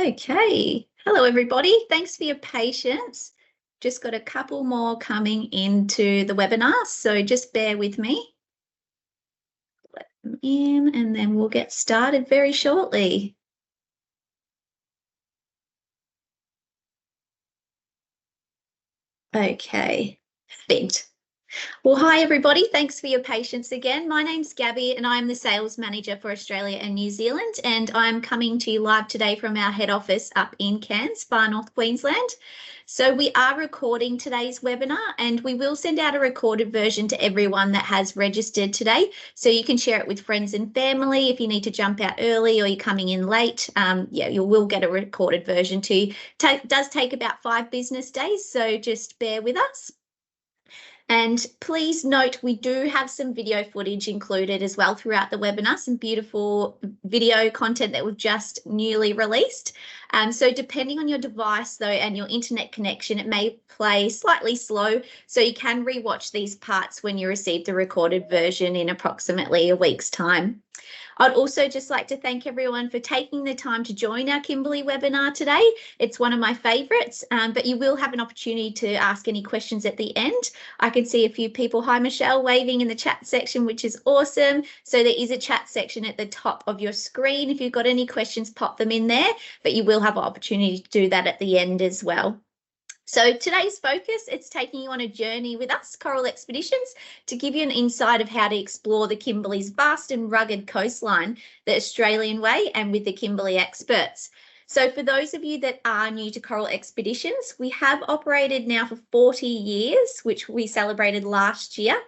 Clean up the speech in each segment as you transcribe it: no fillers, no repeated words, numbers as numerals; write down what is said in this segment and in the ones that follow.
Okay, hello everybody. Thanks for your patience. Just got a couple more coming into the webinar, so just bear with me. Let them in and then we'll get started very shortly. Okay, perfect. Well, hi everybody. Thanks for your patience again. My name's Gabby and I'm the Sales Manager for Australia and New Zealand, and I'm coming to you live today from our head office up in Cairns, far north Queensland. So we are recording today's webinar and we will send out a recorded version to everyone that has registered today. So you can share it with friends and family if you need to jump out early or you're coming in late. You will get a recorded version too. It does take about 5 business days, so just bear with us. And please note, we do have some video footage included as well throughout the webinar, some beautiful video content that we've just newly released. So depending on your device though and your internet connection, it may play slightly slow. So you can rewatch these parts when you receive the recorded version in approximately a week's time. I'd also just like to thank everyone for taking the time to join our Kimberley webinar today. It's one of my favourites, but you will have an opportunity to ask any questions at the end. I can see a few people, hi Michelle, waving in the chat section, which is awesome. So there is a chat section at the top of your screen. If you've got any questions, pop them in there, but you will have an opportunity to do that at the end as well. So today's focus, it's taking you on a journey with us, Coral Expeditions, to give you an insight of how to explore the Kimberley's vast and rugged coastline, the Australian way, and with the Kimberley experts. So for those of you that are new to Coral Expeditions, we have operated now for 40 years, which we celebrated last year.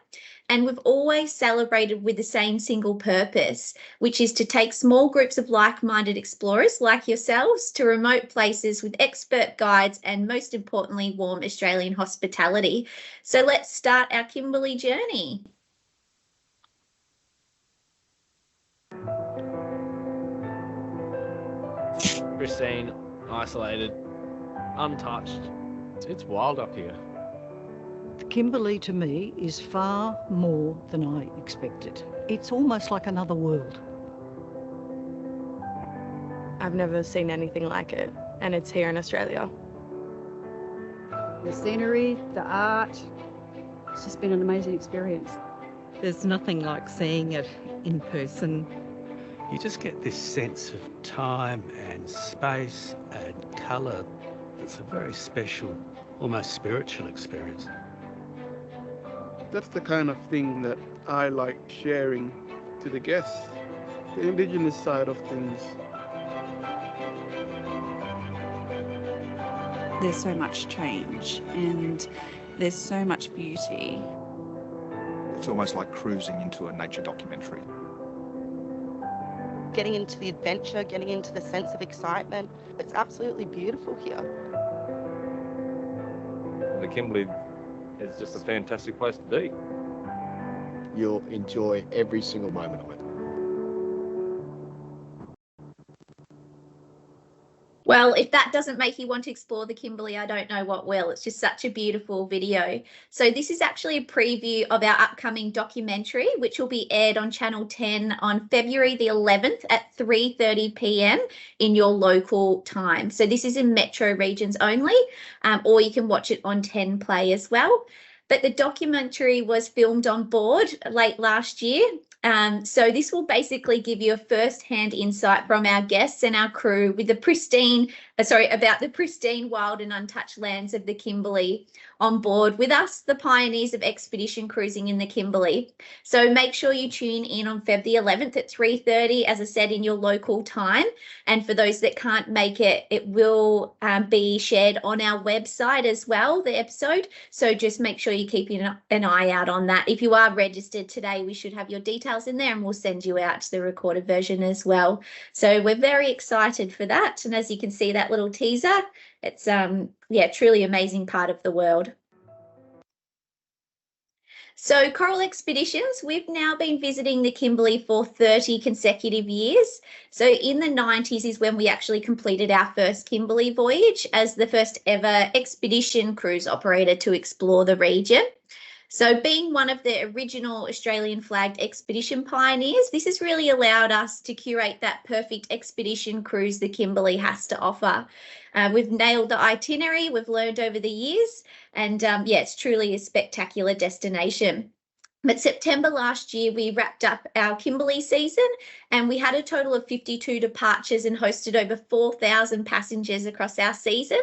And we've always celebrated with the same single purpose, which is to take small groups of like-minded explorers like yourselves to remote places with expert guides and, most importantly, warm Australian hospitality. So let's start our Kimberley journey. Pristine, isolated, untouched. It's wild up here. Kimberley to me is far more than I expected. It's almost like another world. I've never seen anything like it, and it's here in Australia. The scenery, the art, it's just been an amazing experience. There's nothing like seeing it in person. You just get this sense of time and space and colour. It's a very special, almost spiritual experience. That's the kind of thing that I like sharing to the guests, the Indigenous side of things. There's so much change and there's so much beauty. It's almost like cruising into a nature documentary. Getting into the adventure, getting into the sense of excitement. It's absolutely beautiful here. The Kimberley is just a fantastic place to be. You'll enjoy every single moment of it. Well, if that doesn't make you want to explore the Kimberley, I don't know what will. It's just such a beautiful video. So this is actually a preview of our upcoming documentary, which will be aired on Channel 10 on February the 11th at 3:30 p.m. in your local time. So this is in metro regions only, or you can watch it on 10 Play as well. But the documentary was filmed on board late last year. So this will basically give you a first-hand insight from our guests and our crew with the about the pristine, wild and untouched lands of the Kimberley on board with us, the pioneers of expedition cruising in the Kimberley. So make sure you tune in on Feb the 11th at 3:30, as I said, in your local time. And for those that can't make it, it will be shared on our website as well, the episode. So just make sure you keep an eye out on that. If you are registered today, we should have your details in there and we'll send you out the recorded version as well. So we're very excited for that. And as you can see, that little teaser, it's truly amazing part of the world. So Coral Expeditions, we've now been visiting the Kimberley for 30 consecutive years. So in the 90s is when we actually completed our first Kimberley voyage as the first ever expedition cruise operator to explore the region. So being one of the original Australian flagged expedition pioneers, this has really allowed us to curate that perfect expedition cruise the Kimberley has to offer. We've nailed the itinerary, we've learned over the years, and yeah, it's truly a spectacular destination. But September last year, we wrapped up our Kimberley season and we had a total of 52 departures and hosted over 4,000 passengers across our season.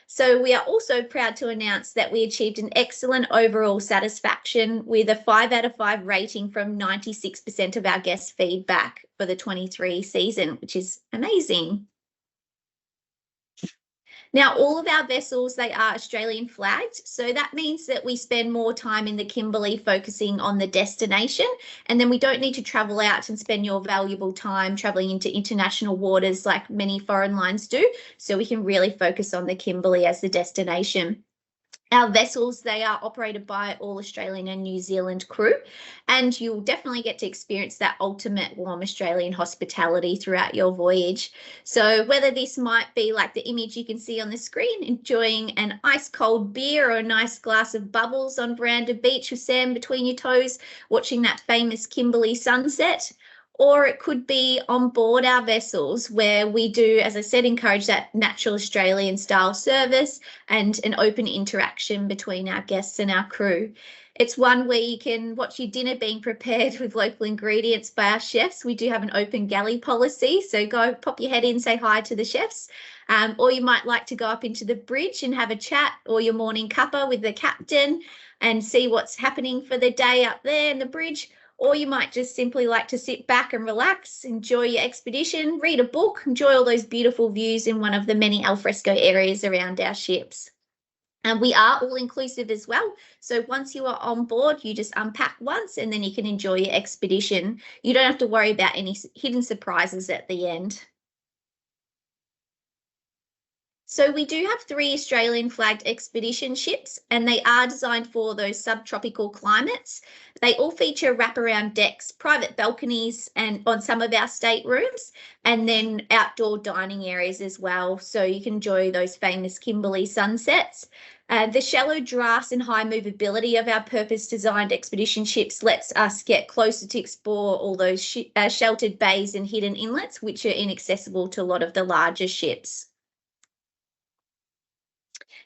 So we are also proud to announce that we achieved an excellent overall satisfaction with a 5 out of 5 rating from 96% of our guest feedback for the 23 season, which is amazing. Now, all of our vessels, they are Australian flagged. So that means that we spend more time in the Kimberley focusing on the destination, and then we don't need to travel out and spend your valuable time traveling into international waters like many foreign lines do. So we can really focus on the Kimberley as the destination. Our vessels, they are operated by all Australian and New Zealand crew, and you'll definitely get to experience that ultimate warm Australian hospitality throughout your voyage. So whether this might be like the image you can see on the screen, enjoying an ice cold beer or a nice glass of bubbles on Veranda Beach with sand between your toes, watching that famous Kimberley sunset, or it could be on board our vessels where we do, as I said, encourage that natural Australian style service and an open interaction between our guests and our crew. It's one where you can watch your dinner being prepared with local ingredients by our chefs. We do have an open galley policy, so go pop your head in, say hi to the chefs. Or you might like to go up into the bridge and have a chat or your morning cuppa with the captain and see what's happening for the day up there in the bridge. Or you might just simply like to sit back and relax, enjoy your expedition, read a book, enjoy all those beautiful views in one of the many alfresco areas around our ships. And we are all inclusive as well. So once you are on board, you just unpack once and then you can enjoy your expedition. You don't have to worry about any hidden surprises at the end. So we do have 3 Australian flagged expedition ships, and they are designed for those subtropical climates. They all feature wraparound decks, private balconies, and on some of our staterooms, and then outdoor dining areas as well. So you can enjoy those famous Kimberley sunsets. The shallow drafts and high movability of our purpose-designed expedition ships lets us get closer to explore all those sheltered bays and hidden inlets, which are inaccessible to a lot of the larger ships.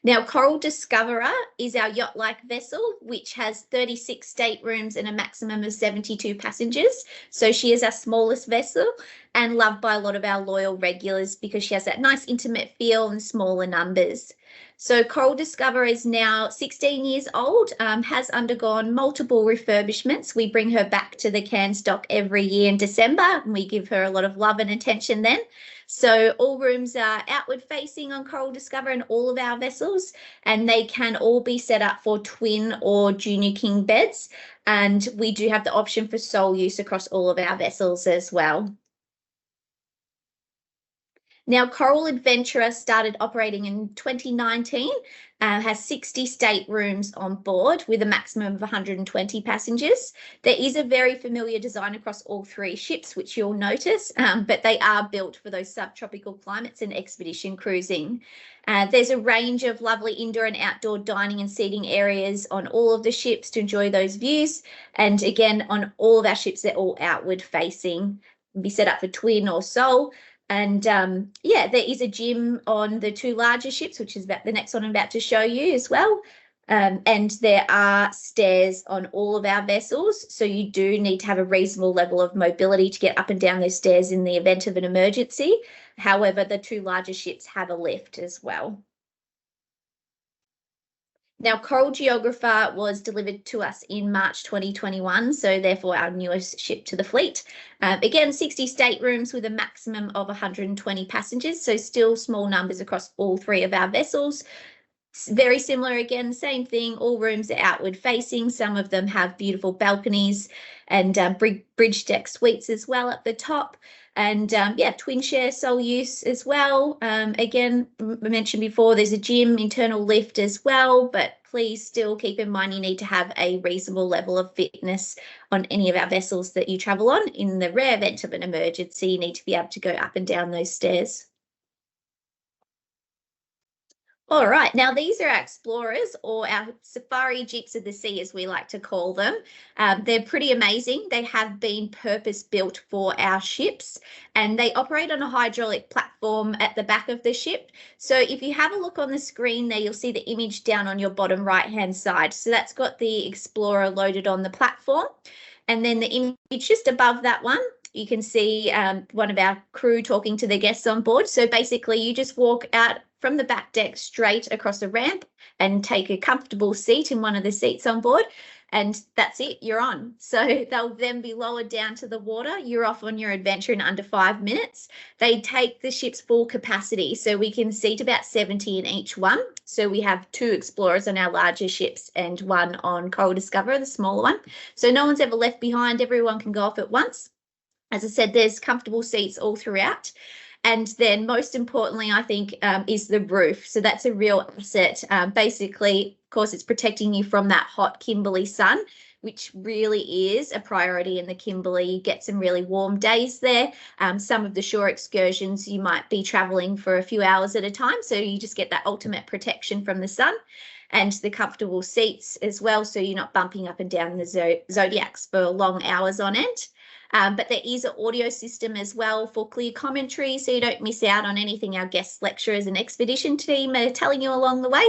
Now, Coral Discoverer is our yacht-like vessel, which has 36 staterooms and a maximum of 72 passengers. So she is our smallest vessel and loved by a lot of our loyal regulars because she has that nice intimate feel and smaller numbers. So Coral Discoverer is now 16 years old, has undergone multiple refurbishments. We bring her back to the Cairns dock every year in December, and we give her a lot of love and attention then. So all rooms are outward facing on Coral Discoverer and all of our vessels, and they can all be set up for twin or junior king beds. And we do have the option for sole use across all of our vessels as well. Now, Coral Adventurer started operating in 2019, has 60 staterooms on board with a maximum of 120 passengers. There is a very familiar design across all 3 ships, which you'll notice, but they are built for those subtropical climates and expedition cruising. There's a range of lovely indoor and outdoor dining and seating areas on all of the ships to enjoy those views. And again, on all of our ships, they're all outward facing, be set up for twin or sole. And yeah, there is a gym on the 2 larger ships, which is about the next one I'm about to show you as well. And there are stairs on all of our vessels. So you do need to have a reasonable level of mobility to get up and down those stairs in the event of an emergency. However, the 2 larger ships have a lift as well. Now, Coral Geographer was delivered to us in March 2021, so therefore our newest ship to the fleet. Again, 60 staterooms with a maximum of 120 passengers, so still small numbers across all 3 of our vessels. Very similar again, same thing, all rooms are outward facing. Some of them have beautiful balconies and bridge deck suites as well at the top. And yeah, twin share sole use as well. Again, I mentioned before, there's a gym, internal lift as well, but please still keep in mind you need to have a reasonable level of fitness on any of our vessels that you travel on. In the rare event of an emergency, you need to be able to go up and down those stairs. All right, now these are our explorers, or our safari jeeps of the sea, as we like to call them. They're pretty amazing. They have been purpose built for our ships, and they operate on a hydraulic platform at the back of the ship. So if you have a look on the screen there, you'll see the image down on your bottom right-hand side. So that's got the explorer loaded on the platform. And then the image just above that one, you can see one of our crew talking to the guests on board. So basically you just walk out from the back deck straight across a ramp and take a comfortable seat in one of the seats on board, and that's it, you're on. So they'll then be lowered down to the water. You're off on your adventure in under 5 minutes. They take the ship's full capacity, so we can seat about 70 in each one. So we have 2 explorers on our larger ships and 1 on Coral Discoverer, the smaller one. So no one's ever left behind, everyone can go off at once. As I said, there's comfortable seats all throughout. And then most importantly, I think, is the roof. So that's a real asset. Basically, of course, it's protecting you from that hot Kimberley sun, which really is a priority in the Kimberley. You get some really warm days there. Some of the shore excursions, you might be traveling for a few hours at a time. So you just get that ultimate protection from the sun, and the comfortable seats as well. So you're not bumping up and down the Zodiacs for long hours on end. But there is an audio system as well for clear commentary, so you don't miss out on anything our guest lecturers and expedition team are telling you along the way.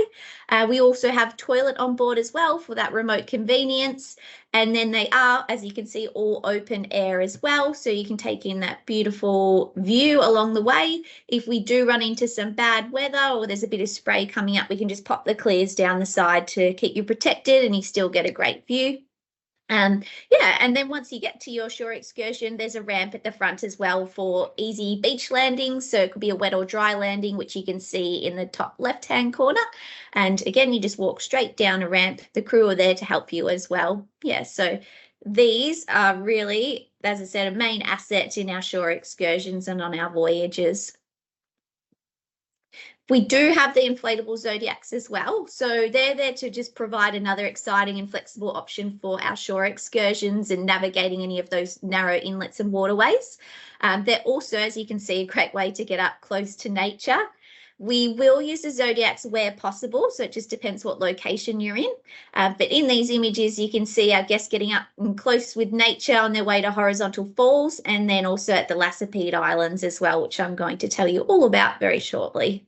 We also have toilet on board as well for that remote convenience. And then they are, as you can see, all open air as well, so you can take in that beautiful view along the way. If we do run into some bad weather or there's a bit of spray coming up, we can just pop the clears down the side to keep you protected and you still get a great view. Yeah, and then once you get to your shore excursion, there's a ramp at the front as well for easy beach landings. So it could be a wet or dry landing, which you can see in the top left-hand corner. And again, you just walk straight down a ramp. The crew are there to help you as well. Yeah, so these are really, as I said, a main asset in our shore excursions and on our voyages. We do have the inflatable Zodiacs as well. So they're there to just provide another exciting and flexible option for our shore excursions and navigating any of those narrow inlets and waterways. They're also, as you can see, a great way to get up close to nature. We will use the Zodiacs where possible, so it just depends what location you're in. But in these images, you can see our guests getting up close with nature on their way to Horizontal Falls, and then also at the Lassipede Islands as well, which I'm going to tell you all about very shortly.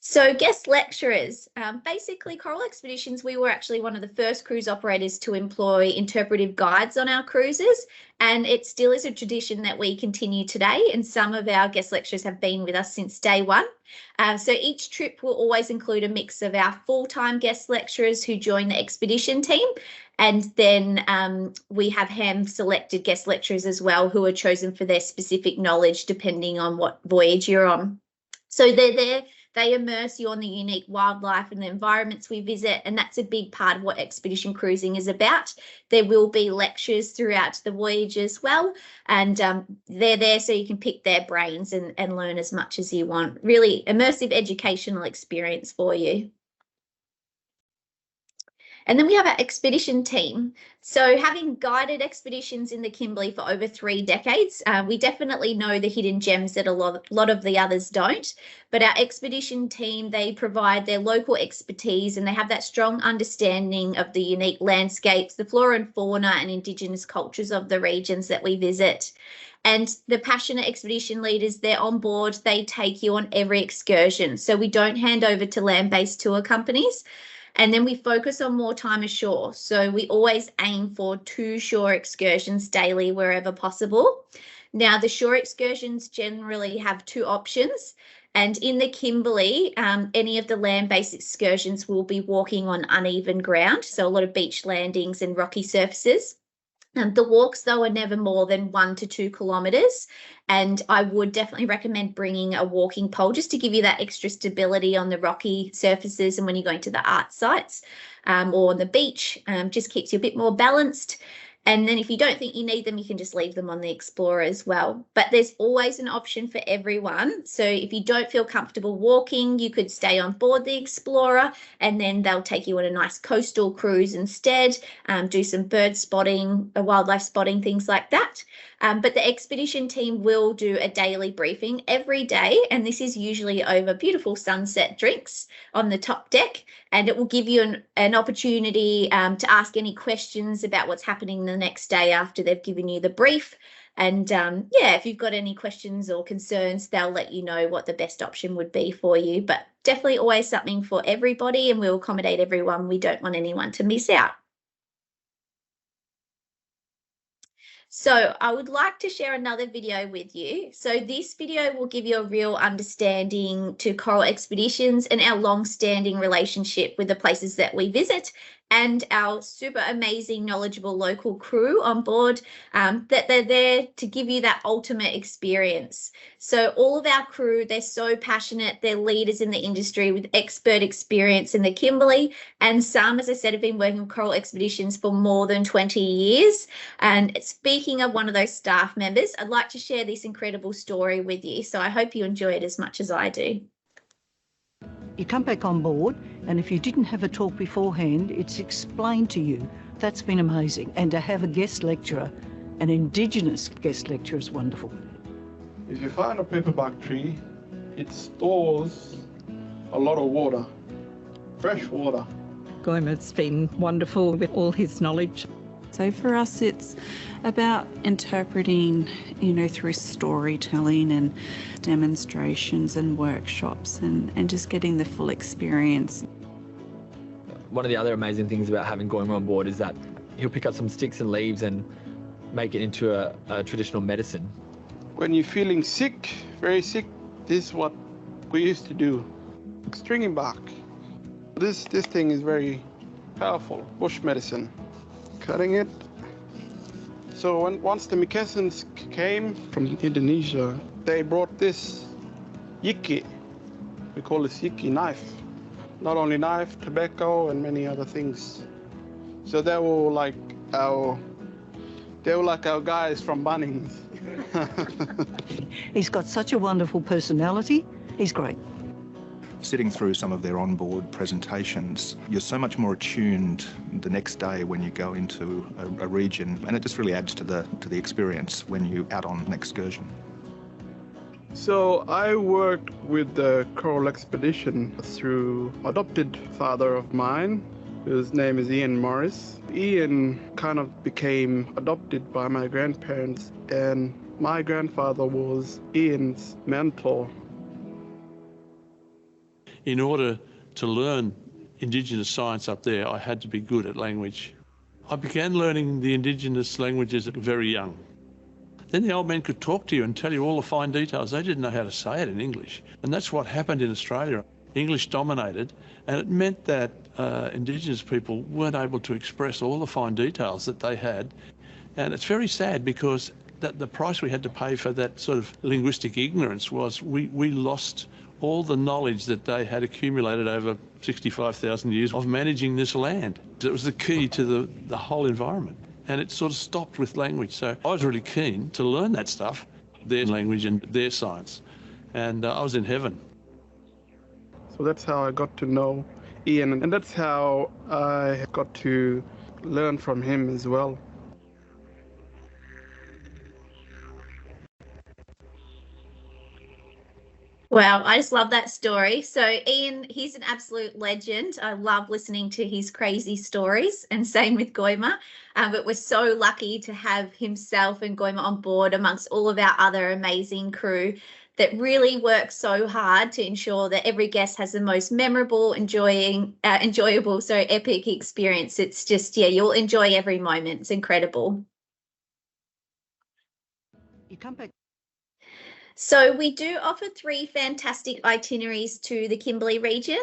So guest lecturers, basically Coral Expeditions, we were actually one of the first cruise operators to employ interpretive guides on our cruises, and it still is a tradition that we continue today, and some of our guest lecturers have been with us since day one. So each trip will always include a mix of our full-time guest lecturers who join the expedition team, and then we have hand-selected guest lecturers as well who are chosen for their specific knowledge depending on what voyage you're on. So they're there. They immerse you on the unique wildlife and the environments we visit, and that's a big part of what expedition cruising is about. There will be lectures throughout the voyage as well, and they're there so you can pick their brains and learn as much as you want. Really immersive educational experience for you. And then we have our expedition team. So having guided expeditions in the Kimberley for over 3 decades, we definitely know the hidden gems that a lot of the others don't. But our expedition team, they provide their local expertise and they have that strong understanding of the unique landscapes, the flora and fauna and Indigenous cultures of the regions that we visit. And the passionate expedition leaders, they're on board, they take you on every excursion. So we don't hand over to land-based tour companies. And then we focus on more time ashore. So we always aim for 2 shore excursions daily wherever possible. Now, the shore excursions generally have 2 options. And in the Kimberley, any of the land-based excursions will be walking on uneven ground. So a lot of beach landings and rocky surfaces. The walks, though, are never more than 1 to 2 kilometres, and I would definitely recommend bringing a walking pole just to give you that extra stability on the rocky surfaces and when you're going to the art sites or on the beach, just keeps you a bit more balanced. And then if you don't think you need them, you can just leave them on the Explorer as well. But there's always an option for everyone. So if you don't feel comfortable walking, you could stay on board the Explorer and then they'll take you on a nice coastal cruise instead, do some bird spotting, wildlife spotting, things like that. But the expedition team will do a daily briefing every day, and this is usually over beautiful sunset drinks on the top deck, and it will give you an opportunity to ask any questions about what's happening the next day after they've given you the brief. And yeah, if you've got any questions or concerns, they'll let you know what the best option would be for you. But definitely always something for everybody, and we'll accommodate everyone. We don't want anyone to miss out. So I would like to share another video with you. So this video will give you a real understanding to coral expeditions and our long-standing relationship with the places that we visit, and our super amazing, knowledgeable local crew on board, that they're there to give you that ultimate experience. So all of our crew, they're so passionate. They're leaders in the industry with expert experience in the Kimberley. And some, as I said, have been working with coral expeditions for more than 20 years. And speaking of one of those staff members, I'd like to share this incredible story with you. So I hope you enjoy it as much as I do. You come back on board, and if you didn't have a talk beforehand, it's explained to you. That's been amazing. And to have a guest lecturer, an Indigenous guest lecturer, is wonderful. If you find a paperbark tree, it stores a lot of water, fresh water. Goima's been wonderful with all his knowledge. So for us, it's about interpreting, you know, through storytelling and demonstrations and workshops, and just getting the full experience. One of the other amazing things about having Goima on board is that he'll pick up some sticks and leaves and make it into a traditional medicine. When you're feeling sick, very sick, this is what we used to do. Stringy bark. This thing is very powerful, bush medicine. Cutting it. So once the Micasins came from Indonesia, they brought this yiki. We call this yiki knife. Not only knife, tobacco, and many other things. So they were like our guys from Bunnings. He's got such a wonderful personality. He's great. Sitting through some of their onboard presentations, you're so much more attuned the next day when you go into a region, and it just really adds to the experience when you're out on an excursion. So I worked with the coral expedition through adopted father of mine, whose name is Ian Morris. Ian kind of became adopted by my grandparents, and my grandfather was Ian's mentor. In order to learn Indigenous science up there, I had to be good at language. I began learning the Indigenous languages very young. Then the old men could talk to you and tell you all the fine details. They didn't know how to say it in English. And that's what happened in Australia. English dominated, and it meant that Indigenous people weren't able to express all the fine details that they had. And it's very sad, because the price we had to pay for that sort of linguistic ignorance was we lost all the knowledge that they had accumulated over 65,000 years of managing this land. It was the key to the whole environment. And it sort of stopped with language. So I was really keen to learn that stuff, their language and their science. And I was in heaven. So that's how I got to know Ian, and that's how I got to learn from him as well. Wow, I just love that story. So Ian, he's an absolute legend. I love listening to his crazy stories, and same with Goima. But we're so lucky to have himself and Goima on board amongst all of our other amazing crew that really work so hard to ensure that every guest has the most memorable, enjoyable, epic experience. It's just, yeah, you'll enjoy every moment. It's incredible. You come back. So we do offer 3 fantastic itineraries to the Kimberley region.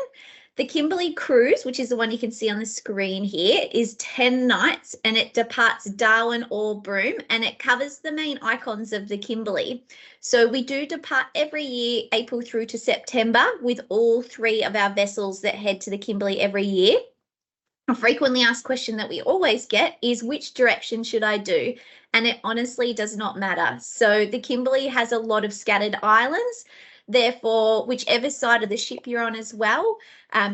The Kimberley cruise, which is the one you can see on the screen here, is 10 nights, and it departs Darwin or Broome, and it covers the main icons of the Kimberley. So we do depart every year, April through to September, with all 3 of our vessels that head to the Kimberley every year. A frequently asked question that we always get is, which direction should I do? And it honestly does not matter. So the Kimberley has a lot of scattered islands. Therefore, whichever side of the ship you're on as well,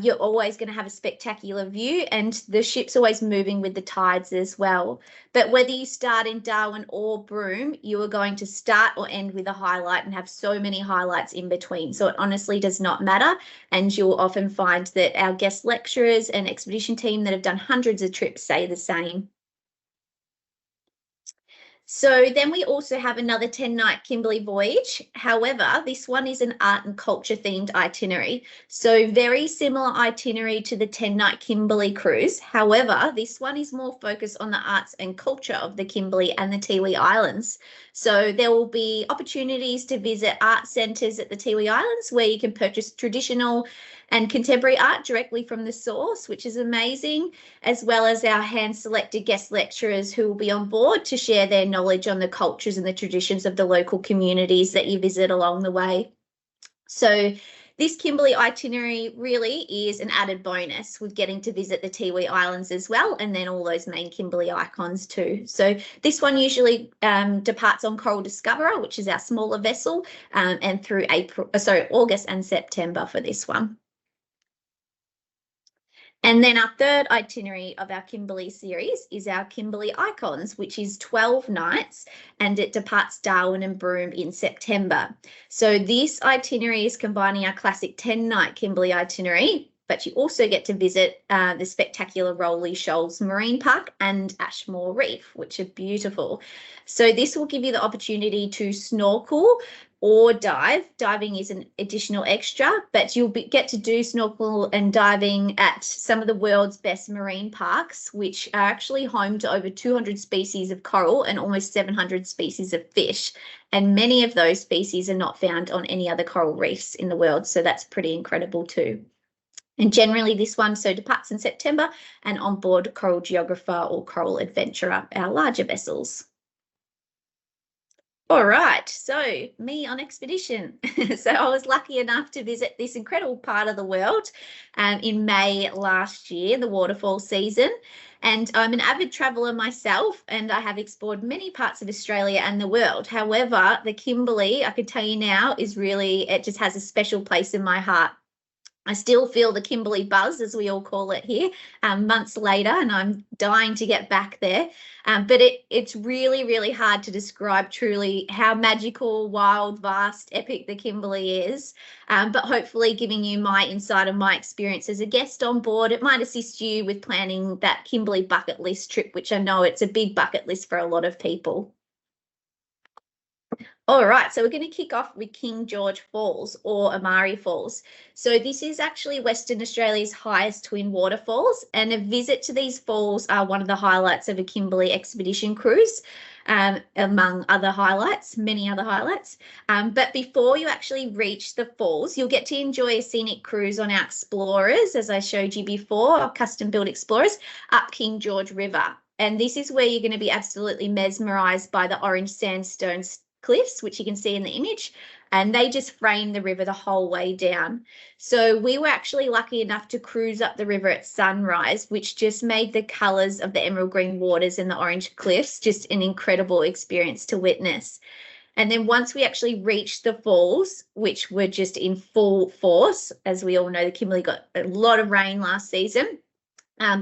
you're always going to have a spectacular view, and the ship's always moving with the tides as well. But whether you start in Darwin or Broome, you are going to start or end with a highlight and have so many highlights in between. So it honestly does not matter. And you'll often find that our guest lecturers and expedition team that have done hundreds of trips say the same. So then we also have another 10-night Kimberley voyage. However, this one is an art and culture themed itinerary. So very similar itinerary to the 10-night Kimberley cruise. However, this one is more focused on the arts and culture of the Kimberley and the Tiwi Islands. So there will be opportunities to visit art centres at the Tiwi Islands where you can purchase traditional and contemporary art directly from the source, which is amazing, as well as our hand-selected guest lecturers who will be on board to share their knowledge on the cultures and the traditions of the local communities that you visit along the way. So this Kimberley itinerary really is an added bonus with getting to visit the Tiwi Islands as well, and then all those main Kimberley icons too. So this one usually departs on Coral Discoverer, which is our smaller vessel, and through August and September for this one. And then our third itinerary of our Kimberley series is our Kimberley Icons, which is 12 nights, and it departs Darwin and Broome in September. So this itinerary is combining our classic 10-night Kimberley itinerary, but you also get to visit the spectacular Rolly Shoals Marine Park and Ashmore Reef, which are beautiful. So this will give you the opportunity to snorkel or dive. Diving is an additional extra, but you'll get to do snorkel and diving at some of the world's best marine parks, which are actually home to over 200 species of coral and almost 700 species of fish. And many of those species are not found on any other coral reefs in the world. So that's pretty incredible too. And generally this one departs in September and on board Coral Geographer or Coral Adventurer, our larger vessels. All right, so me on expedition. So I was lucky enough to visit this incredible part of the world in May last year, the waterfall season. And I'm an avid traveller myself, and I have explored many parts of Australia and the world. However, the Kimberley, I can tell you now, is really, it just has a special place in my heart. I still feel the Kimberley buzz, as we all call it here, months later, and I'm dying to get back there. But it's really, really hard to describe truly how magical, wild, vast, epic the Kimberley is. But hopefully giving you my insight and my experience as a guest on board, it might assist you with planning that Kimberley bucket list trip, which I know it's a big bucket list for a lot of people. All right, so we're going to kick off with King George Falls or Amari Falls. So this is actually Western Australia's highest twin waterfalls, and a visit to these falls are one of the highlights of a Kimberley expedition cruise, among other highlights, many other highlights. But before you actually reach the falls, you'll get to enjoy a scenic cruise on our Explorers, as I showed you before, our custom-built Explorers, up King George River. And this is where you're going to be absolutely mesmerised by the orange sandstone cliffs, which you can see in the image, and they just frame the river the whole way down. So we were actually lucky enough to cruise up the river at sunrise, which just made the colours of the emerald green waters and the orange cliffs just an incredible experience to witness. And then once we actually reached the falls, which were just in full force, as we all know, the Kimberley got a lot of rain last season.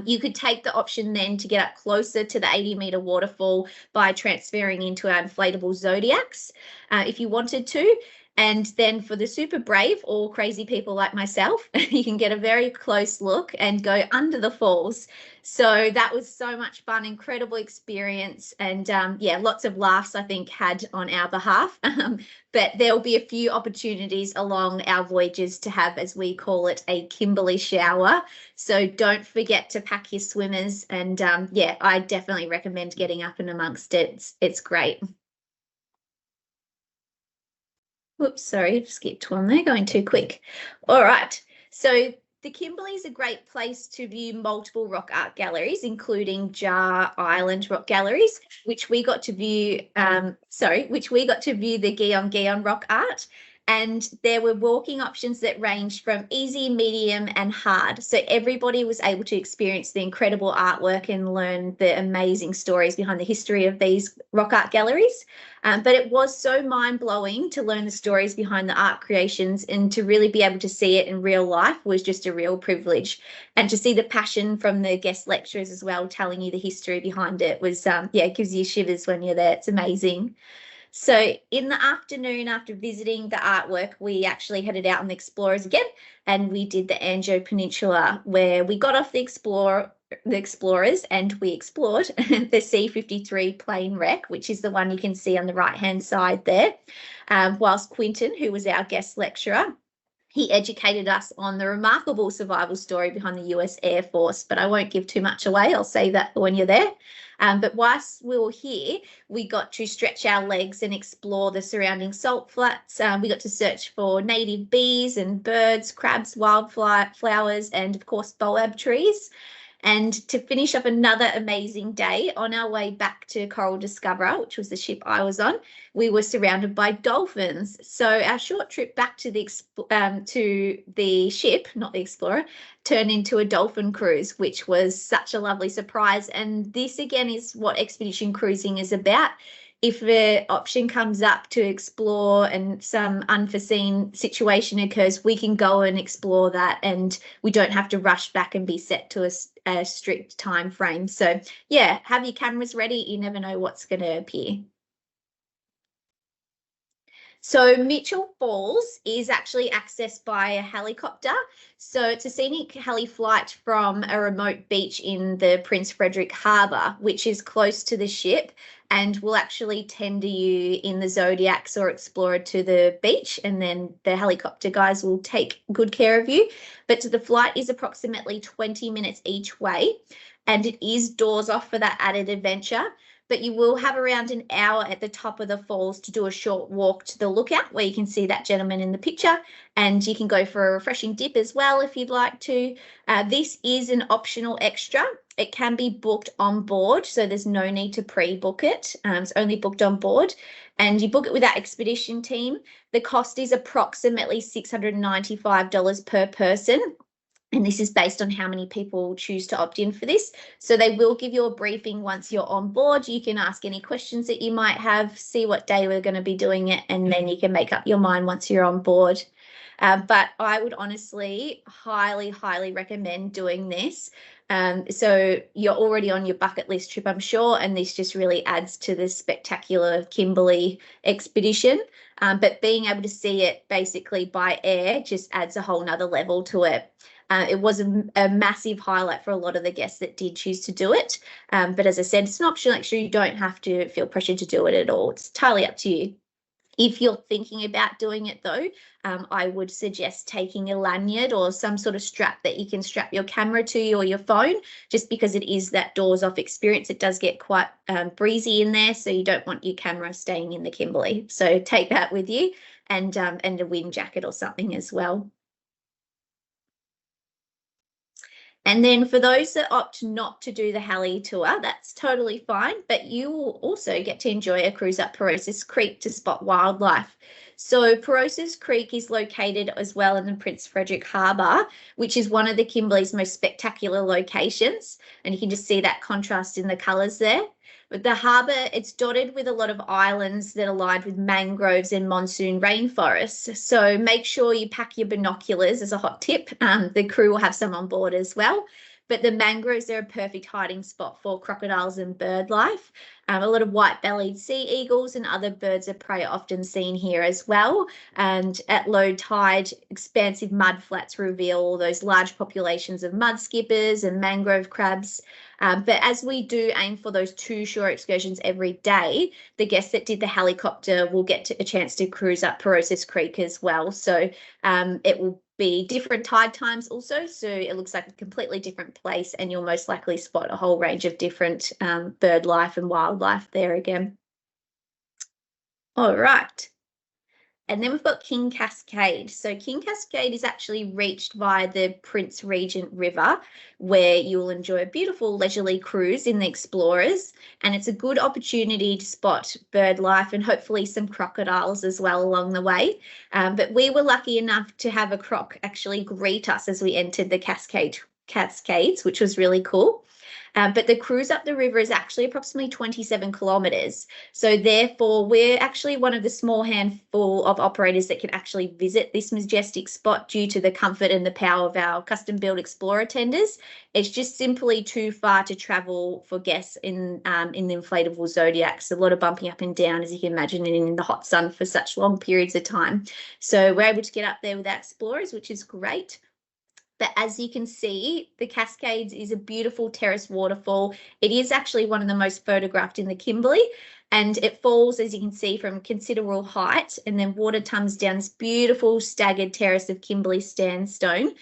You could take the option then to get up closer to the 80-metre waterfall by transferring into our inflatable Zodiacs if you wanted to. And then for the super brave or crazy people like myself, you can get a very close look and go under the falls. So that was so much fun, incredible experience. And yeah, lots of laughs, I think, had on our behalf. But there'll be a few opportunities along our voyages to have, as we call it, a Kimberley shower. So don't forget to pack your swimmers. And yeah, I definitely recommend getting up and amongst it. It's great. Whoops, sorry, skipped one there, going too quick. All right, so the Kimberley is a great place to view multiple rock art galleries, including Jar Island rock galleries, which we got to view. The Gion rock art, And there were walking options that ranged from easy, medium, and hard. So everybody was able to experience the incredible artwork and learn the amazing stories behind the history of these rock art galleries. But it was so mind-blowing to learn the stories behind the art creations, and to really be able to see it in real life was just a real privilege. And to see the passion from the guest lecturers as well, telling you the history behind it was, yeah, it gives you shivers when you're there. It's amazing. So in the afternoon, after visiting the artwork, we actually headed out on the Explorers again, and we did the Anjo Peninsula, where we got off the Explorers and we explored the C-53 plane wreck, which is the one you can see on the right-hand side there, whilst Quinton, who was our guest lecturer, he educated us on the remarkable survival story behind the US Air Force, but I won't give too much away. I'll say that when you're there. But whilst we were here, we got to stretch our legs and explore the surrounding salt flats. We got to search for native bees and birds, crabs, wildflowers, and of course, boab trees. And to finish up another amazing day, on our way back to Coral Discoverer, which was the ship I was on, we were surrounded by dolphins. So our short trip back to the ship, not the Explorer, turned into a dolphin cruise, which was such a lovely surprise. And this again is what expedition cruising is about. If the option comes up to explore and some unforeseen situation occurs, we can go and explore that, and we don't have to rush back and be set to a strict time frame. So yeah, have your cameras ready. You never know what's going to appear. So Mitchell Falls is actually accessed by a helicopter. So it's a scenic heli flight from a remote beach in the Prince Frederick Harbour, which is close to the ship, and will actually tender you in the Zodiacs or Explorer to the beach, and then the helicopter guys will take good care of you. But the flight is approximately 20 minutes each way, and it is doors off for that added adventure. But you will have around an hour at the top of the falls to do a short walk to the lookout, where you can see that gentleman in the picture, and you can go for a refreshing dip as well if you'd like to. This is an optional extra. It can be booked on board, so there's no need to pre-book it. It's only booked on board, and you book it with our expedition team. The cost is approximately $695 per person. And this is based on how many people choose to opt in for this. So they will give you a briefing once you're on board. You can ask any questions that you might have, see what day we're going to be doing it, and then you can make up your mind once you're on board. But I would honestly highly, highly recommend doing this. So you're already on your bucket list trip, I'm sure, and this just really adds to the spectacular Kimberley expedition. But being able to see it basically by air just adds a whole nother level to it. It was a massive highlight for a lot of the guests that did choose to do it. But as I said, it's an optional extra. You don't have to feel pressured to do it at all. It's entirely up to you. If you're thinking about doing it, though, I would suggest taking a lanyard or some sort of strap that you can strap your camera to or your phone, just because it is that doors off experience. It does get quite breezy in there, so you don't want your camera staying in the Kimberley. So take that with you, and a wind jacket or something as well. And then for those that opt not to do the heli tour, that's totally fine, but you will also get to enjoy a cruise up Parosis Creek to spot wildlife. So Parosis Creek is located as well in the Prince Frederick Harbour, which is one of the Kimberley's most spectacular locations. And you can just see that contrast in the colours there. But the harbour, it's dotted with a lot of islands that are lined with mangroves and monsoon rainforests. So make sure you pack your binoculars as a hot tip. The crew will have some on board as well. But the mangroves are a perfect hiding spot for crocodiles and bird life. A lot of white-bellied sea eagles and other birds of prey are often seen here as well. And at low tide, expansive mud flats reveal all those large populations of mud skippers and mangrove crabs. But as we do aim for those 2 shore excursions every day, the guests that did the helicopter will get a chance to cruise up Parosis Creek as well. So it will be different tide times also, so it looks like a completely different place, and you'll most likely spot a whole range of different bird life and wildlife there again. All right. And then we've got King Cascade. So King Cascade is actually reached by the Prince Regent River, where you'll enjoy a beautiful leisurely cruise in the Explorers. And it's a good opportunity to spot bird life and hopefully some crocodiles as well along the way. But we were lucky enough to have a croc actually greet us as we entered the Cascades, which was really cool. But the cruise up the river is actually approximately 27 kilometres. So therefore, we're actually one of the small handful of operators that can actually visit this majestic spot due to the comfort and the power of our custom-built Explorer tenders. It's just simply too far to travel for guests in the inflatable Zodiacs. A lot of bumping up and down, as you can imagine, in the hot sun for such long periods of time. So we're able to get up there with our Explorers, which is great. But as you can see, the Cascades is a beautiful terrace waterfall. It is actually one of the most photographed in the Kimberley, and it falls, as you can see, from considerable height, and then water comes down this beautiful staggered terrace of Kimberley sandstone,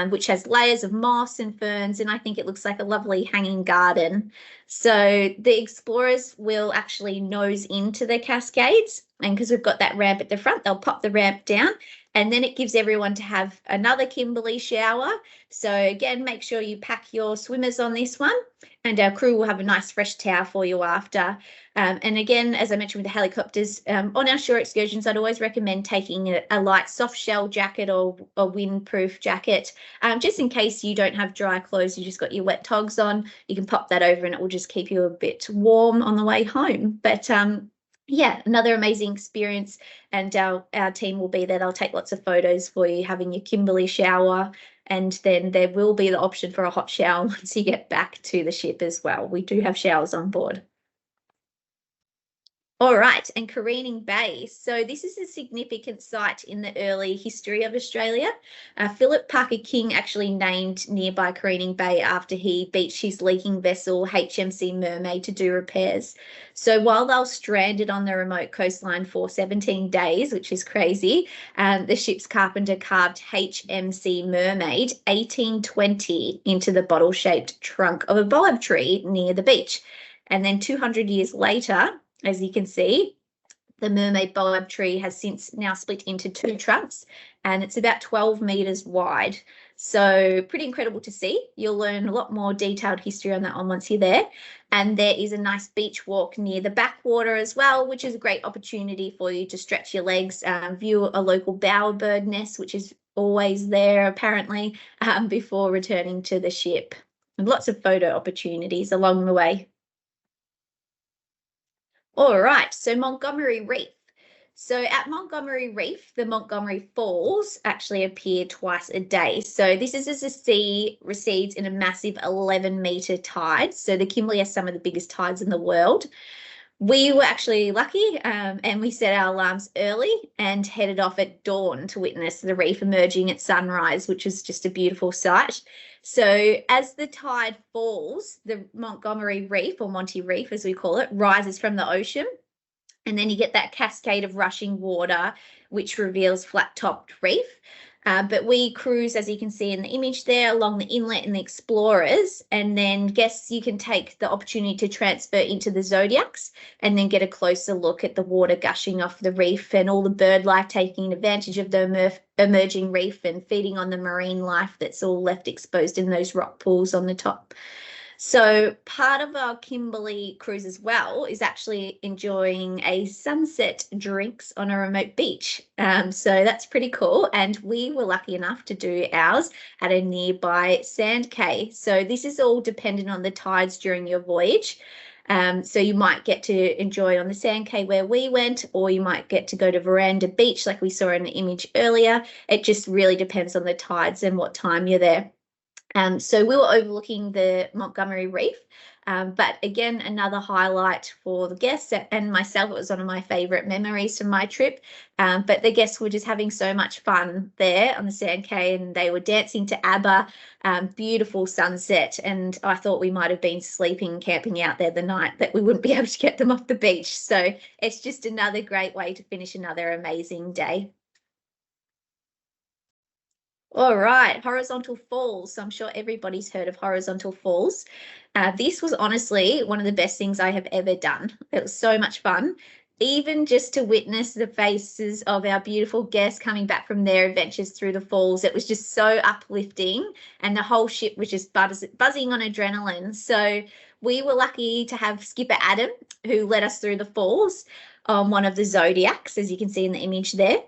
which has layers of moss and ferns, and I think it looks like a lovely hanging garden. So the Explorers will actually nose into the Cascades, and because we've got that ramp at the front, they'll pop the ramp down, and then it gives everyone to have another Kimberley shower. So again, make sure you pack your swimmers on this one, and our crew will have a nice fresh towel for you after. And again, as I mentioned with the helicopters, on our shore excursions, I'd always recommend taking a light soft shell jacket or a windproof jacket, just in case you don't have dry clothes, you just got your wet togs on. You can pop that over and it will just keep you a bit warm on the way home. But yeah, another amazing experience, and our team will be there. They'll take lots of photos for you having your Kimberley shower, and then there will be the option for a hot shower once you get back to the ship as well. We do have showers on board. All right, and Careening Bay. So this is a significant site in the early history of Australia. Philip Parker King actually named nearby Careening Bay after he beached his leaking vessel HMC Mermaid to do repairs. So while they were stranded on the remote coastline for 17 days, which is crazy, the ship's carpenter carved HMC Mermaid 1820 into the bottle-shaped trunk of a boab tree near the beach. And then 200 years later, as you can see, the mermaid boab tree has since now split into two trunks, and it's about 12 metres wide. So pretty incredible to see. You'll learn a lot more detailed history on that one once you're there. And there is a nice beach walk near the backwater as well, which is a great opportunity for you to stretch your legs, view a local bowerbird nest, which is always there apparently, before returning to the ship. And lots of photo opportunities along the way. All right, so Montgomery Reef. So at Montgomery Reef, the Montgomery Falls actually appear twice a day. So this is as the sea recedes in a massive 11-metre tide. So the Kimberley has some of the biggest tides in the world. We were actually lucky, and we set our alarms early and headed off at dawn to witness the reef emerging at sunrise, which is just a beautiful sight. So as the tide falls, the Montgomery Reef, or Monty Reef as we call it, rises from the ocean. And then you get that cascade of rushing water, which reveals flat-topped reef. But we cruise, as you can see in the image there, along the inlet and the Explorers, and then guests, you can take the opportunity to transfer into the Zodiacs and then get a closer look at the water gushing off the reef and all the bird life taking advantage of the emerging reef and feeding on the marine life that's all left exposed in those rock pools on the top. So part of our Kimberley cruise as well is actually enjoying a sunset drinks on a remote beach. So that's pretty cool. And we were lucky enough to do ours at a nearby sand cay. So this is all dependent on the tides during your voyage. So you might get to enjoy on the sand cay where we went, or you might get to go to Veranda Beach like we saw in the image earlier. It just really depends on the tides and what time you're there. So we were overlooking the Montgomery Reef, but again, another highlight for the guests and myself. It was one of my favourite memories from my trip, but the guests were just having so much fun there on the sand cay, and they were dancing to ABBA, beautiful sunset, and I thought we might have been sleeping, camping out there the night that we wouldn't be able to get them off the beach. So it's just another great way to finish another amazing day. All right, Horizontal Falls. So I'm sure everybody's heard of Horizontal Falls. This was honestly one of the best things I have ever done. It was so much fun. even just to witness the faces of our beautiful guests coming back from their adventures through the falls, it was just so uplifting, and the whole ship was just buzzing on adrenaline. So we were lucky to have Skipper Adam, who led us through the falls on one of the Zodiacs, as you can see in the image there.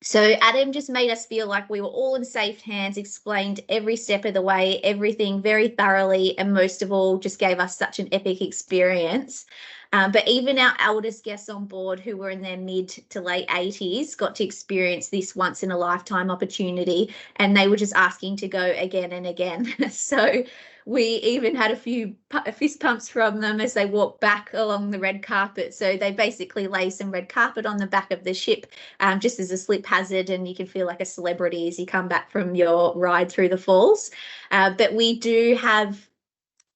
So Adam just made us feel like we were all in safe hands, explained every step of the way, everything very thoroughly, and most of all, just gave us such an epic experience. But even our eldest guests on board, who were in their mid to late 80s, got to experience this once in a lifetime opportunity, and they were just asking to go again and again. So we even had a few fist pumps from them as they walked back along the red carpet. So they basically lay some red carpet on the back of the ship, just as a slip hazard, and you can feel like a celebrity as you come back from your ride through the falls. But we do have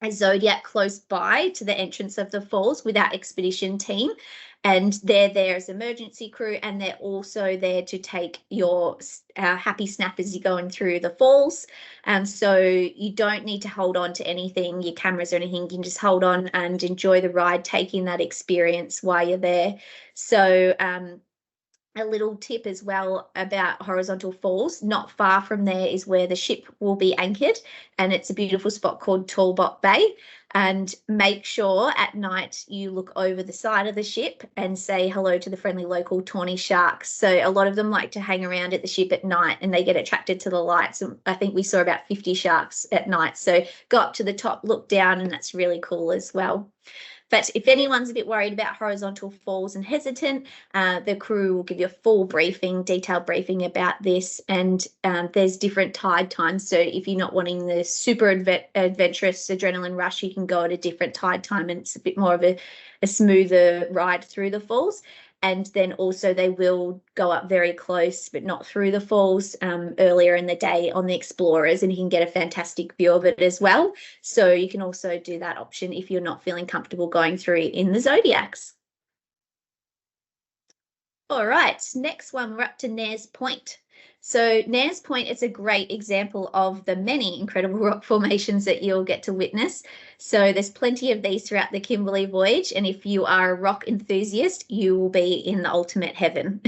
a Zodiac close by to the entrance of the falls with our expedition team, and they're there as emergency crew, and they're also there to take your happy snap as you're going through the falls. So you don't need to hold on to anything, your cameras or anything. You can just hold on and enjoy the ride, taking that experience while you're there. So a little tip as well about horizontal falls, not far from there is where the ship will be anchored, and it's a beautiful spot called Talbot Bay. And make sure at night you look over the side of the ship and say hello to the friendly local tawny sharks. So a lot of them like to hang around at the ship at night, and they get attracted to the lights. And I think we saw about 50 sharks at night. So go up to the top, look down, and that's really cool as well. But if anyone's a bit worried about horizontal falls and hesitant, the crew will give you a full briefing, detailed briefing about this. And there's different tide times. So if you're not wanting the super adventurous adrenaline rush, you can go at a different tide time, and it's a bit more of a smoother ride through the falls. And then also they will go up very close, but not through the falls, earlier in the day on the Explorers, and you can get a fantastic view of it as well. So you can also do that option if you're not feeling comfortable going through in the Zodiacs. All right, next one, we're up to Nares Point. So Nares Point is a great example of the many incredible rock formations that you'll get to witness. So there's plenty of these throughout the Kimberley voyage, and if you are a rock enthusiast, you will be in the ultimate heaven.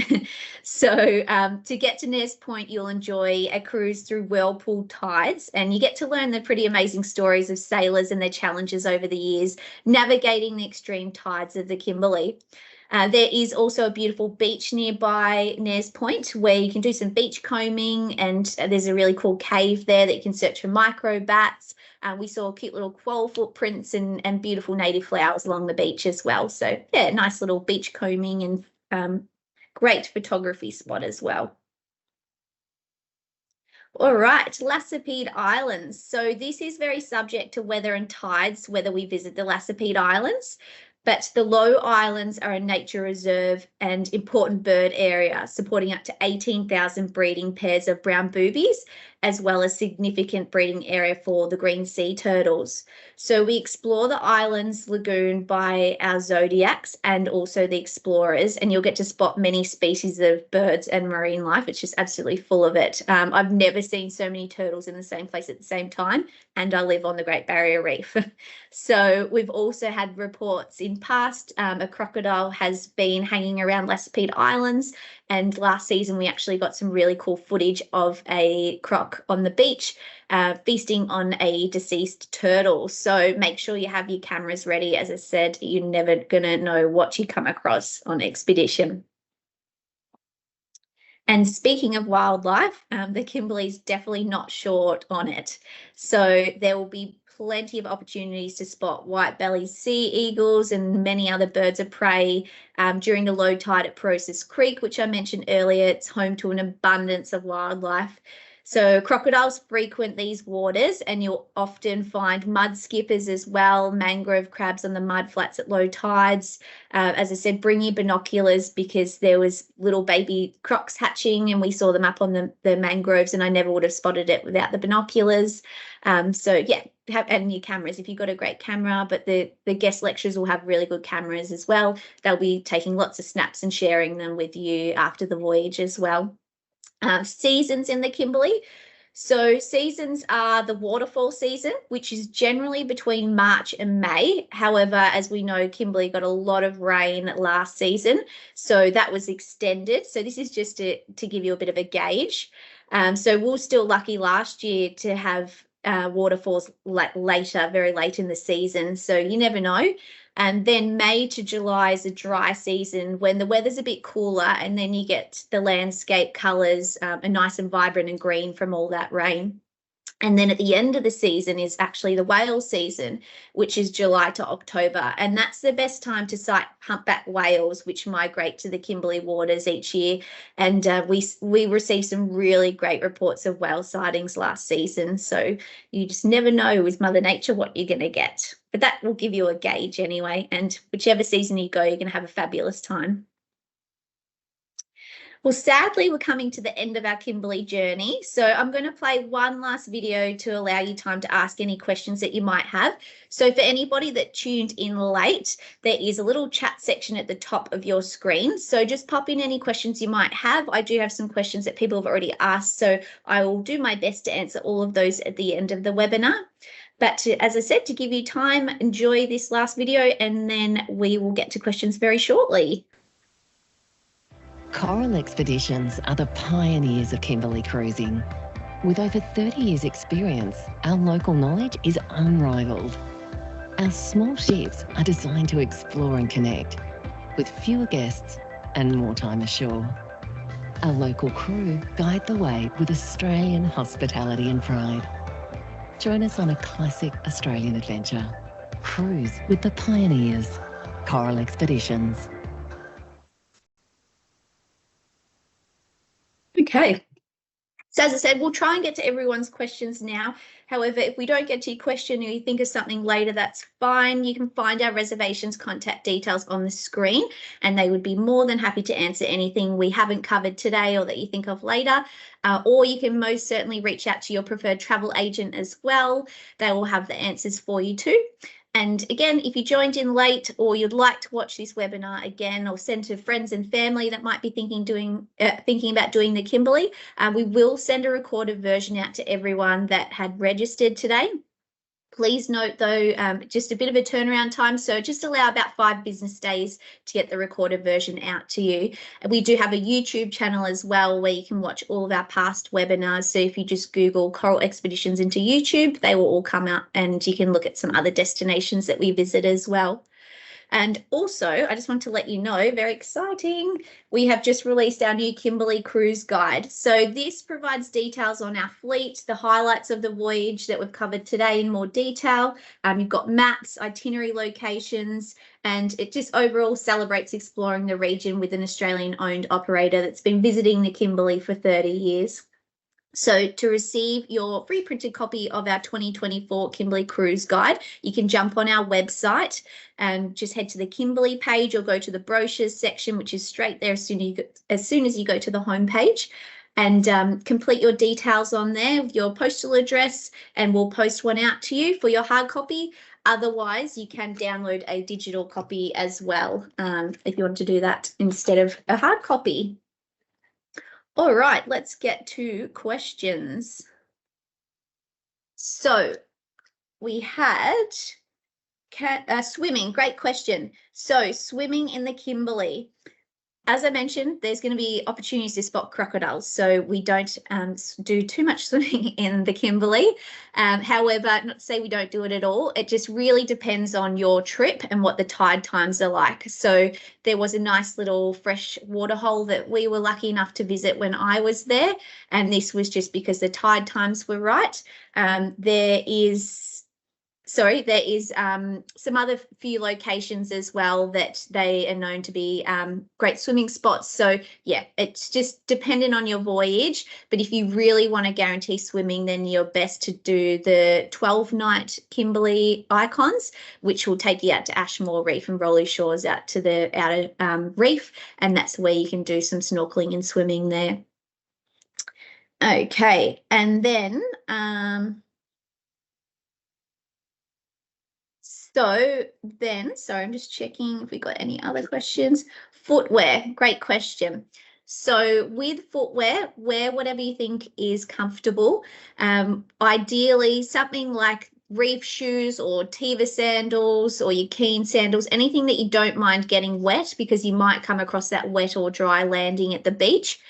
So to get to Nares Point, you'll enjoy a cruise through whirlpool tides, and you get to learn the pretty amazing stories of sailors and their challenges over the years, navigating the extreme tides of the Kimberley. There is also a beautiful beach nearby Nares Point where you can do some beach combing, and there's a really cool cave there that you can search for microbats. We saw cute little quoll footprints and beautiful native flowers along the beach as well. So yeah, nice little beach combing and great photography spot as well. All right, Lassipede Islands. So this is very subject to weather and tides, whether we visit the Lassipede Islands. But the Low Islands are a nature reserve and important bird area, supporting up to 18,000 breeding pairs of brown boobies, as well as significant breeding area for the green sea turtles. So we explore the island's lagoon by our Zodiacs and also the Explorers, and you'll get to spot many species of birds and marine life. It's just absolutely full of it. I've never seen so many turtles in the same place at the same time, and I live on the Great Barrier Reef. So we've also had reports in past, a crocodile has been hanging around Lassipede Islands, and last season we actually got some really cool footage of a croc on the beach feasting on a deceased turtle. So make sure you have your cameras ready. As I said, you're never going to know what you come across on expedition. And speaking of wildlife, the Kimberley's definitely not short on it. So there will be plenty of opportunities to spot white-bellied sea eagles and many other birds of prey during the low tide at Process Creek, which I mentioned earlier. It's home to an abundance of wildlife. So crocodiles frequent these waters, and you'll often find mud skippers as well, mangrove crabs on the mud flats at low tides. As I said, bring your binoculars, because there was little baby crocs hatching and we saw them up on the mangroves, and I never would have spotted it without the binoculars. So yeah, and your cameras if you've got a great camera, but the guest lecturers will have really good cameras as well. They'll be taking lots of snaps and sharing them with you after the voyage as well. Seasons in the Kimberley. So seasons are the waterfall season, which is generally between March and May. However, as we know, Kimberley got a lot of rain last season, so that was extended. So this is just to give you a bit of a gauge. So we were still lucky last year to have waterfalls later, very late in the season. So you never know. And then May to July is a dry season when the weather's a bit cooler, and then you get the landscape colours are nice and vibrant and green from all that rain. And then at the end of the season is actually the whale season, which is July to October. And that's the best time to sight humpback whales, which migrate to the Kimberley waters each year. And we received some really great reports of whale sightings last season. So you just never know with Mother Nature what you're going to get. But that will give you a gauge anyway. And whichever season you go, you're going to have a fabulous time. Well, sadly, we're coming to the end of our Kimberley journey. So I'm going to play one last video to allow you time to ask any questions that you might have. So for anybody that tuned in late, there is a little chat section at the top of your screen. So just pop in any questions you might have. I do have some questions that people have already asked, so I will do my best to answer all of those at the end of the webinar. But as I said, to give you time, enjoy this last video, and then we will get to questions very shortly. Coral Expeditions are the pioneers of Kimberley cruising. With over 30 years' experience, our local knowledge is unrivaled. Our small ships are designed to explore and connect, with fewer guests and more time ashore. Our local crew guide the way with Australian hospitality and pride. Join us on a classic Australian adventure. Cruise with the pioneers. Coral Expeditions. Okay, so as I said, we'll try and get to everyone's questions now. However, if we don't get to your question or you think of something later, that's fine. You can find our reservations contact details on the screen, and they would be more than happy to answer anything we haven't covered today or that you think of later. Or you can most certainly reach out to your preferred travel agent as well. They will have the answers for you too. And again, if you joined in late or you'd like to watch this webinar again or send to friends and family that might be thinking about doing the Kimberley, we will send a recorded version out to everyone that had registered today. Please note, though, just a bit of a turnaround time, so just allow about 5 business days to get the recorded version out to you. And we do have a YouTube channel as well where you can watch all of our past webinars. So if you just Google Coral Expeditions into YouTube, they will all come out, and you can look at some other destinations that we visit as well. And also, I just want to let you know, very exciting, we have just released our new Kimberley Cruise Guide. So this provides details on our fleet, the highlights of the voyage that we've covered today in more detail. You've got maps, itinerary locations, and it just overall celebrates exploring the region with an Australian-owned operator that's been visiting the Kimberley for 30 years. So to receive your free printed copy of our 2024 Kimberley Cruise Guide, you can jump on our website and just head to the Kimberley page or go to the brochures section, which is straight there as soon as you go to the homepage, and complete your details on there with your postal address, and we'll post one out to you for your hard copy. Otherwise, you can download a digital copy as well if you want to do that instead of a hard copy. All right, let's get to questions. So we had swimming, great question. So swimming in the Kimberley. As I mentioned, there's going to be opportunities to spot crocodiles, so we don't do too much swimming in the Kimberley. However, not to say we don't do it at all. It just really depends on your trip and what the tide times are like. So there was a nice little fresh water hole that we were lucky enough to visit when I was there, and this was just because the tide times were right. There is some other few locations as well that they are known to be great swimming spots. So yeah, it's just dependent on your voyage. But if you really want to guarantee swimming, then you're best to do the 12-night Kimberley Icons, which will take you out to Ashmore Reef and Rolly Shores out to the outer reef. And that's where you can do some snorkeling and swimming there. Okay, and then sorry, I'm just checking if we got any other questions. Footwear, great question. So with footwear, wear whatever you think is comfortable. Ideally, something like reef shoes or Tiva sandals or your Keen sandals, anything that you don't mind getting wet, because you might come across that wet or dry landing at the beach,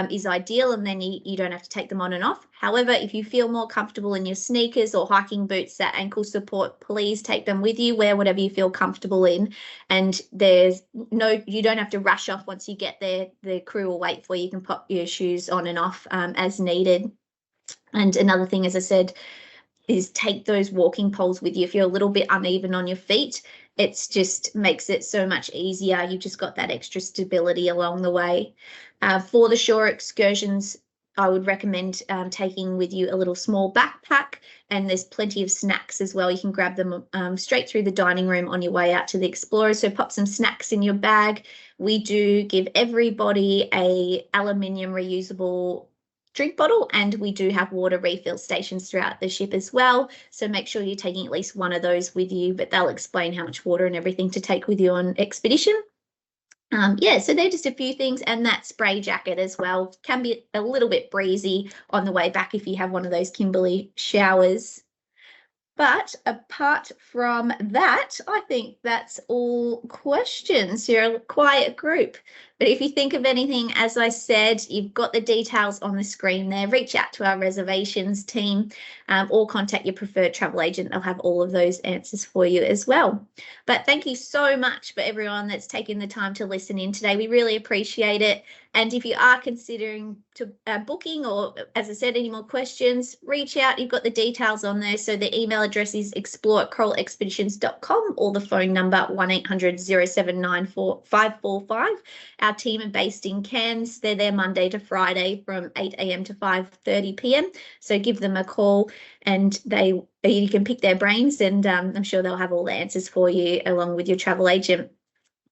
is ideal, and then you don't have to take them on and off. However, if you feel more comfortable in your sneakers or hiking boots, that ankle support, please take them with you. Wear whatever you feel comfortable in, and you don't have to rush off once you get there. The crew will wait for you. You can pop your shoes on and off as needed. And another thing, as I said, is take those walking poles with you. If you're a little bit uneven on your feet, it's just makes it so much easier. You've just got that extra stability along the way. For the shore excursions, I would recommend taking with you a little small backpack, and there's plenty of snacks as well. You can grab them straight through the dining room on your way out to the Explorer. So pop some snacks in your bag. We do give everybody a aluminium reusable drink bottle, and we do have water refill stations throughout the ship as well. So make sure you're taking at least one of those with you, but they'll explain how much water and everything to take with you on expedition. Yeah, so they're just a few things, and that spray jacket as well can be a little bit breezy on the way back if you have one of those Kimberley showers. But apart from that, I think that's all questions. You're a quiet group. But if you think of anything, as I said, you've got the details on the screen there. Reach out to our reservations team or contact your preferred travel agent. They'll have all of those answers for you as well. But thank you so much for everyone that's taken the time to listen in today. We really appreciate it. And if you are considering booking, or as I said, any more questions, reach out. You've got the details on there. So the email address is explore@coralexpeditions.com, or the phone number 1-800-079-545. Our team are based in Cairns. They're there Monday to Friday from 8 a.m. to 5:30 p.m. So give them a call, and you can pick their brains, and I'm sure they'll have all the answers for you along with your travel agent.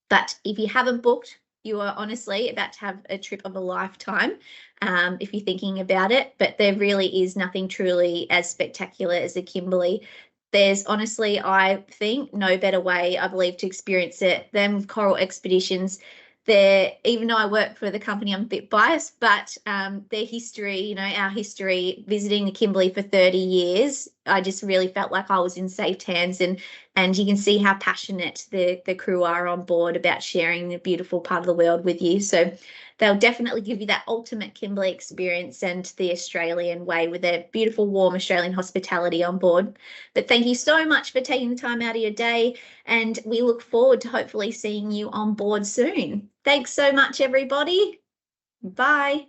But if you haven't booked, you are honestly about to have a trip of a lifetime if you're thinking about it. But there really is nothing truly as spectacular as the Kimberley. There's honestly, I think, no better way, I believe, to experience it than Coral Expeditions. Even though I work for the company, I'm a bit biased, but their history, our history, visiting the Kimberley for 30 years, I just really felt like I was in safe hands, and you can see how passionate the crew are on board about sharing the beautiful part of the world with you. So they'll definitely give you that ultimate Kimberley experience and the Australian way, with their beautiful, warm Australian hospitality on board. But thank you so much for taking the time out of your day, and we look forward to hopefully seeing you on board soon. Thanks so much, everybody. Bye.